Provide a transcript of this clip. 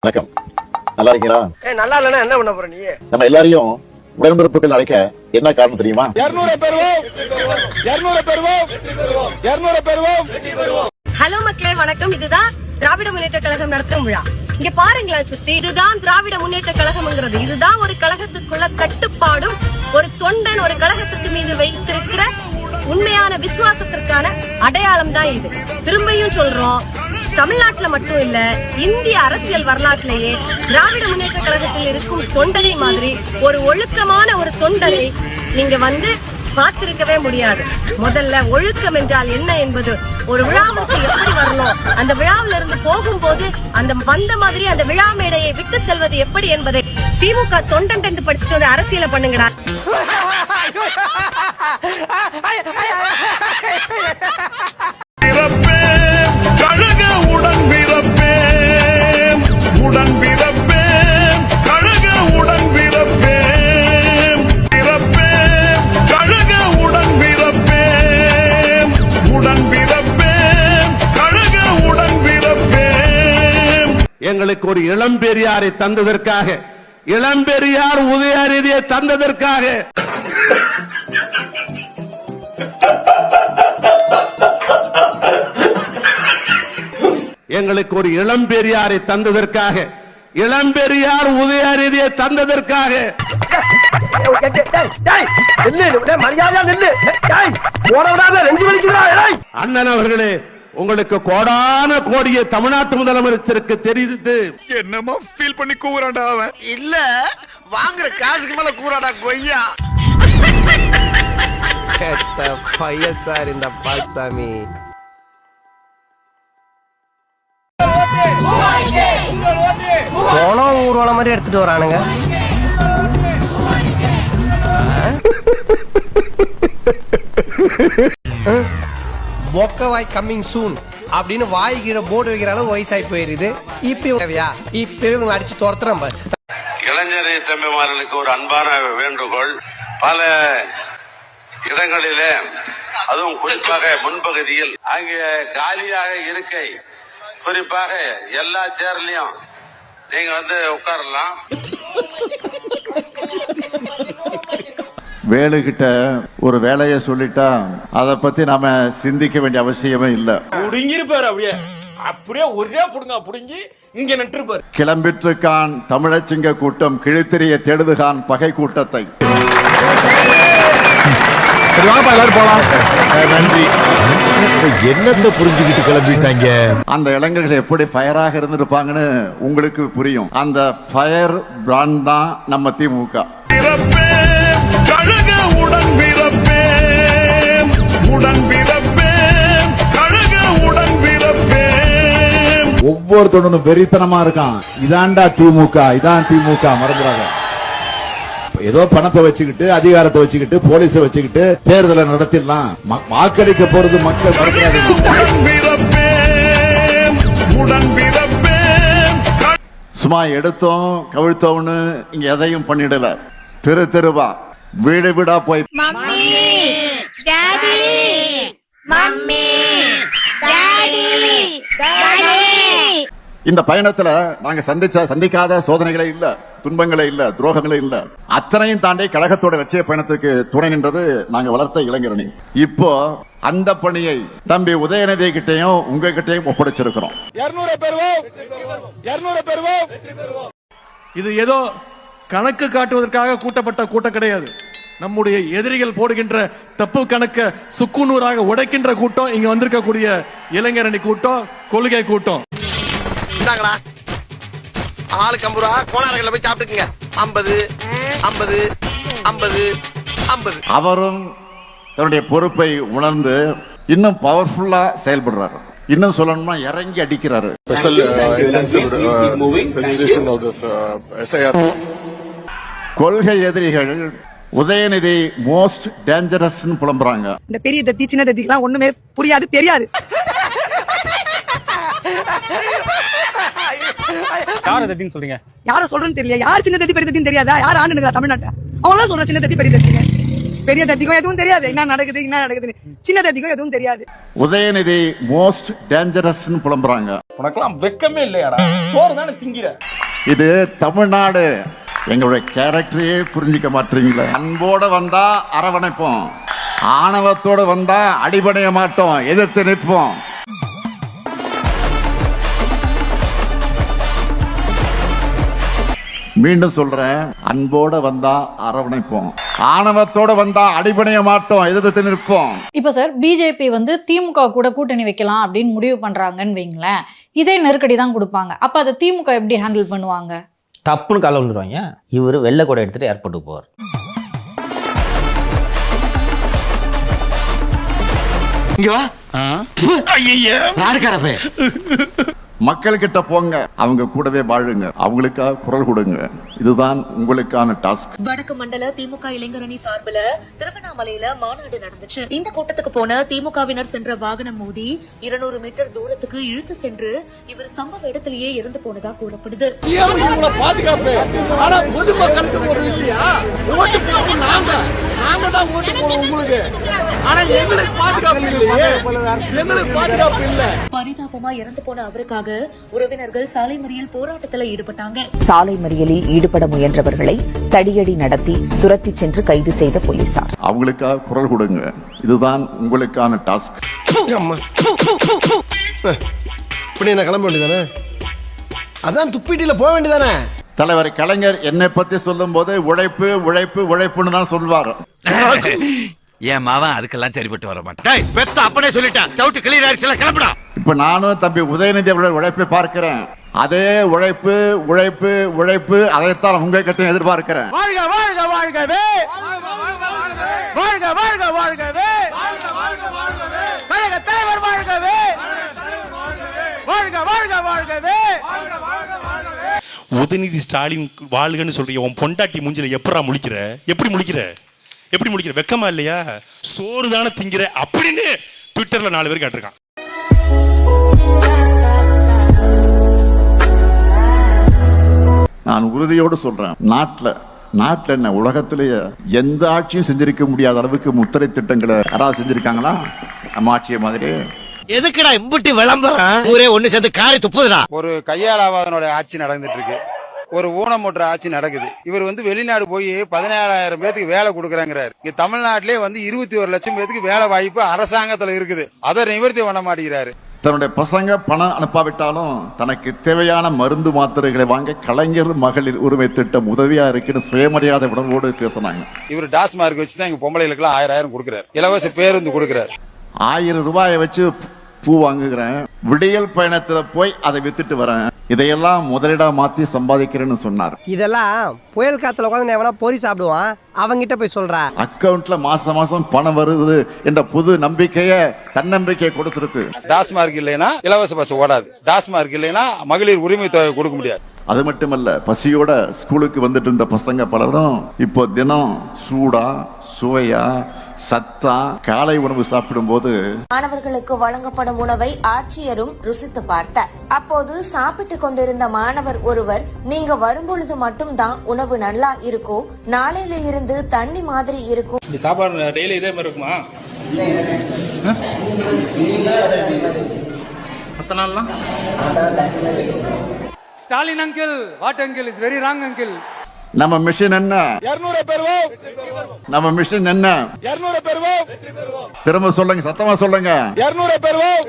வணக்கம். நல்லா இருக்கீங்களா? நல்லா இல்லன்னா என்ன பண்ண போற நீ? நம்ம எல்லாரையும் உடன்பிறப்புகள் அழைக்க என்ன காரணம் தெரியுமா? 200 பெறுவோம். ஹலோ மக்களே, வணக்கம். இதுதான் திராவிட முன்னேற்ற கழகம் நடத்தும் விழா. இங்க பாருங்களேன் சுத்தி, இதுதான் திராவிட முன்னேற்ற கழகம்ங்கிறது. இதுதான் ஒரு கழகத்துக்குள்ள கட்டுப்பாடும் ஒரு தொண்டன் ஒரு கழகத்திற்கு மீது வைத்திருக்கிற உண்மையான விசுவாசத்திற்கான அடையாளம் தான் இது. திரும்பியும் சொல்றோம், தமிழ்நாட்டுல மட்டும் இல்ல, இந்திய அரசியல் வரலாற்றிலேயே திராவிட முன்னேற்ற கழகத்தில் இருக்கும் தொண்டனை மாதிரி ஒரு ஒழுக்கமான ஒரு தொண்டனை நீங்க பார்த்திருக்கவே முடியாது. முதல்ல ஒழுக்கம் என்றால் என்ன என்பது, ஒரு விழாவுக்கு எப்படி வரணும், அந்த விழாவில இருந்து போகும்போது அந்த வந்த மாதிரி அந்த விழா மேடையை விட்டு செல்வது எப்படி என்பதை திமுக தொண்டன் என்று படிச்சுட்டு வந்து அரசியல பண்ணுங்கடா. எங்களுக்கு ஒரு இளம்பெரியாரை தந்ததற்காக, இளம்பெரியார் உதயநிதியை தந்ததற்காக, எங்களுக்கு ஒரு இளம்பெரியாரை தந்ததற்காக, இளம்பெரியார் உதயநிதியை தந்ததற்காக அண்ணன் அவர்களே, உங்களுக்கு கோடான கோடிய தமிழ்நாட்டு முதலமைச்சருக்கு தெரிவித்து என்னமா ஃபீல் பண்ணி கூவுறான்டா அவன். இல்ல வாங்குற காசுக்கு மேல கூறாடா கொய்யா. கேட்ட பையன் சார் இந்த பால்சாமி. போனோம் ஊர்வலம் மாதிரி எடுத்துட்டு வரானுங்க. மொக்கவாய் கம்மிங் சூன் அப்படின்னு வாய்கிற போர்டு வைக்கிற அளவு வயசாகி போயிருது. இப்ப அடிச்சு துரத்துறோம். இளைஞரை தம்பிமார்களுக்கு ஒரு அன்பான வேண்டுகோள். பல இடங்களிலே, அதுவும் குறிப்பாக முன்பகுதியில் அங்கே காலியாக இருக்கை, குறிப்பாக எல்லா சேர்லயும் நீங்க உட்காரலாம். வேலுகிட்ட ஒரு வேலையை சொல்லிட்டா அதை பத்தி நாம சிந்திக்க வேண்டிய அவசியமே இல்ல. புடுங்கிருப்பாரு, அப்படியே ஒரே புடுங்க புடுங்கி இங்க நட்டுருப்பாரு. கிளம்பிற்றுக்கான் தமிழச்சிங்க கூட்டம் கிழித்தெறிய தேடுதுகான் பகை கூட்டத்தை. நன்றி. என்னத்தை புரிஞ்சுக்கிட்டு கிளம்பிட்டாங்க. அந்த இளைஞர்கள் எப்படி ஃபயராக இருந்திருப்பாங்கன்னு உங்களுக்கு புரியும். அந்த ஃபயர் பிராண்ட் தான் நம்ம திமுக. ஒவ்வொருத்தனும் வெறித்தனமா இருக்கான். இதான்டா திமுக, இதான் திமுக. மறந்துடாத. ஏதோ பணத்தை வச்சுக்கிட்டு, அதிகாரத்தை வச்சுக்கிட்டு, போலீஸை வச்சுக்கிட்டு தேர்தலை நடத்திடலாம். வாக்களிக்க போறது மக்கள். சும்மா எடுத்தோம் கவிழ்த்தோம்னு இங்க எதையும் பண்ணிடல. தெரு தெருவா, வீடு வீடா போய் இந்த பயணத்துல நாங்க சந்திக்காத சோதனைகளே இல்ல, துன்பங்களே இல்ல, துரோகங்களே இல்ல. அத்தனையும் தாண்டி கழகத்தோட லட்சிய பயணத்துக்கு துணை நின்றது நாங்க வளர்த்த இளைஞரணி. இப்போ அந்த பணியை தம்பி உதயநிதி கிட்டையும் உங்ககிட்டையும் ஒப்படைச்சிருக்கிறோம். 200 பெறுவோம். இது ஏதோ கணக்கு காட்டுவதற்காக கூட்டப்பட்ட கூட்டம் கிடையாது. நம்முடைய எதிரிகள் போடுகின்ற தப்பு கணக்க சுக்குநூறாக உடைக்கின்ற கூட்டம் இங்க வந்திருக்கக்கூடிய இளைஞரணி கூட்டம், கொள்கை கூட்டம். ஆளுக்கு 50 ரூபா கோணாரங்கள்ல போய் சாப்பிட்டுக்குங்க. 50 50 50 50. அவரும் தன்னுடைய பொறுப்பை உணர்ந்து இன்னும் பவர்ஃபுல்லா செயல்படுறாரு. இன்னும் சொல்லணும்னா இறங்கி அடிக்கிறாரு. கொள்கை எதிரிகள் உதயநிதி மோஸ்ட் டேஞ்சரஸ் புலம்புறாங்க. இந்த பெரிய தத்தி சின்ன தத்திக்கெல்லாம் ஒண்ணுமே புரியாது, தெரியாது. யார தட்டின்னு சொல்றீங்க? யார சொல்றேன்னு தெரியல. யார் சின்ன தத்தி பெரிய தத்தின்னு தெரியாதா? யார் ஆண்டுங்க தமிழ்நாட்டை? அவங்களாம் சொல்ற சின்ன தத்தி பெரிய தத்திங்க. பெரிய தத்திக்கும் எதுவும் தெரியாது, என்ன நடக்குது. சின்ன தத்திக்கும் எதுவும் தெரியாது. உதயநிதி மோஸ்ட் டேஞ்சரஸ் புலம்புறாங்க. உனக்கெல்லாம் வெக்கமே இல்லையாடா? சோறு தானே திங்கிற. இது தமிழ்நாடு. எங்களுடைய கேரக்டரையே புரிஞ்சுக்க மாட்டீங்களா? அன்போட வந்தா அரவணைப்போம், ஆணவத்தோட வந்தா அடிபடைய மாட்டோம், எதிர்த்து நிற்போம். மீண்டும் சொல்றேன், அன்போட வந்தா அரவணைப்போம், ஆணவத்தோட வந்தா அடிபடைய மாட்டோம், எதிர்த்து நிற்போம். இப்போ சார் பிஜேபி வந்து திமுக கூட கூட்டணி வைக்கலாம் அப்படின்னு முடிவு பண்றாங்கன்னு வைங்களேன், இதே நெருக்கடி தான் கொடுப்பாங்க. அப்ப அதை திமுக எப்படி ஹேண்டில் பண்ணுவாங்க? தப்புன்னு கால விழுந்துருவாங்க. இவர் வெள்ளை கூட எடுத்துட்டு ஏர்போர்ட்டுக்கு போவார். இங்க வா. மக்கள் கிட்ட போங்க, அவங்க கூடவே வாழுங்க, அவங்களுக்காக குரல் கொடுங்க. இதுதான் உங்களுக்கான டாஸ்க். வடக்கு மண்டல திமுக இளைஞரணி சார்பில் திருவண்ணாமலையில மாநாடு நடந்துச்சு. இந்த கூட்டத்துக்கு போன திமுகவினர் சென்ற வாகனம் மோதி 200 மீட்டர் தூரத்துக்கு இழுத்து சென்று இவர் சம்பவ இடத்திலேயே இறந்து போனதா கூறப்படுது. பாதுகாப்பு ஆனா பொதுமக்களுக்கு ஒரு இல்லையா? ஓட்டு போடுவோம் நாங்க தான் ஓட்டு போடுவோம் உங்களுக்கு. ஆனா எங்களுக்கு பாதுகாப்பு இல்லையே, எங்களுக்கு பாதுகாப்பு இல்ல. பரிதாபமா இறந்து போன அவருக்காக உறவினர்கள் சாலை மறியல் போராட்டத்தில் ஈடுபட்டாங்க. சாலை மறியலில் ஈடுபட முயன்றவர்களை தடியடி நடத்தி துரத்தி சென்று கைது செய்த போலீசார். அவங்களுக்காக குரல் கொடுங்க. இதுதான் உங்களுக்கான டாஸ்க். இப்படி என்ன கிளம்ப வேண்டியதானே? அதான் துப்பிட்டில போக வேண்டியதானே? தலைவர் கலைஞர் என்னை பத்தி சொல்லும் போது உழைப்பு உழைப்பு உழைப்புன்னு தான் சொல்வார். என் மாவன் அதுக்கெல்லாம் சரிப்பட்டு வர மாட்டான். பெத்த அப்பனே சொல்லிட்டான், டவுட் கிளியர் ஆயிடுச்சுல, கிளம்புடா. இப்ப நானும் தம்பி உதயநிதி அவருடைய உழைப்பை பார்க்கிறேன். அதே உழைப்பு உழைப்பு உழைப்பு, அதைத்தான் உங்க கிட்ட எதிர்பார்க்கிறேன். வாழ்க வாழ்க வாழ்கவே, வாழ்க வாழ்க வாழ்கவே, கழக தலைவர் வாழ்கவே, வாழ்க வாழ்க வாழ்கவே. உதயநிதி ஸ்டாலின் வாழ்கன்னு சொல்றீங்க. உன் பொண்டாட்டி மூஞ்சில எப்படா முழிக்கிற? எப்படி முழிக்கிற? எப்படி முழிக்கிற? வெக்கமா இல்லையா? சோறு தானே திங்கிற அப்படின்னு ட்விட்டர்ல 4 பேர் கேட்டிருக்கான். நான் உறுதியோடு சொல்றேன், நாட்டுல என்ன உலகத்திலேயே எந்த ஆட்சியும் செஞ்சிருக்க முடியாத அளவுக்கு முத்திரை திட்டங்களை யாராவது செஞ்சிருக்காங்களா நம்ம ஆட்சியை மாதிரி? எதுக்குடா இம்புட்டி விளம்பரம்? ஊரே ஒண்ணு சேர்ந்து காரி துப்புதுடா. ஒரு கையாளாவாதனோட ஆட்சி நடந்துட்டு இருக்கு, ஒரு ஊனமுற்ற ஆட்சி நடக்குது. இவர் வெளிநாடு போய் 17,000 பேருக்கு வேலை கொடுக்கறாங்கிறாரு. இங்க தமிழ்நாட்டிலே 21 லட்சம் பேருக்கு வேலை வாய்ப்பு அரசாங்கத்துல இருக்குது. அதை நிவர்த்தி பண்ண மாட்டேங்கிறாரு. தன்னுடைய பசங்க பணம் அனுப்பாவிட்டாலும் தனக்கு தேவையான மருந்து மாத்திரைகளை வாங்க கலைஞர் மகளிர் உரிமை திட்டம் உதவியா இருக்குன்னு சுயமரியாதை உணர்வோடு பேசினாங்க. இவர் டாஸ்மார்க் வச்சுதான் எங்க பொம்பளைகளுக்கு 1000 கொடுக்கிறார், இலவச பேருந்து கொடுக்கிறார். 1000 ரூபாயை வச்சு பூ வாங்குகிறேன், விடியல் பயணத்துல போய் அதை வித்துட்டு வரேன், இதையெல்லாம் முதலீடா மாத்தி சம்பாதிக்கிறேன்னு சொன்னார். இதெல்லாம் புயல் காத்துல உட்காந்து எவனா பொறி சாப்பிடுவான், அவங்கிட்ட போய் சொல்ற. அக்கவுண்ட்ல மாசம் மாசம் பணம் வருது என்ற புது நம்பிக்கையை தன்னம்பிக்கையை கொடுத்திருக்கு. டாஸ்மார்க் இல்லைன்னா இலவச பஸ் ஓடாது, டாஸ்மார்க் இல்லைன்னா மகளிர் உரிமை தொகை கொடுக்க முடியாது. அது மட்டுமல்ல, பசியோட ஸ்கூலுக்கு வந்துட்டு இருந்த பசங்க பலரும் இப்போ தினம் சூடா சுவையா சத்தா காலை உணவு சாப்பிடும் போது மாணவர்களுக்கு வழங்கப்படும் உணவை ஆட்சியரும் ருசித்து பார்த்தார். அப்போது சாப்பிட்டு கொண்டிருந்த மாணவர் ஒருவர், நீங்க வரும்பொழுது மட்டும்தான் உணவு நல்லா இருக்கும், நாளையில இருந்து தண்ணி மாதிரி இருக்கும். சாப்பாடு டெய்லி இதே மாதிரி இருக்குமா? மத்த நாள்லாம் Stalin uncle, what uncle is very wrong uncle. நம்ம மிஷன் என்ன? 200 பெறுவோம். நம்ம மிஷன் என்ன? 200 பெறுவோம். திரும்ப சொல்லுங்க, சத்தமா சொல்லுங்க. 200 பெறுவோம்.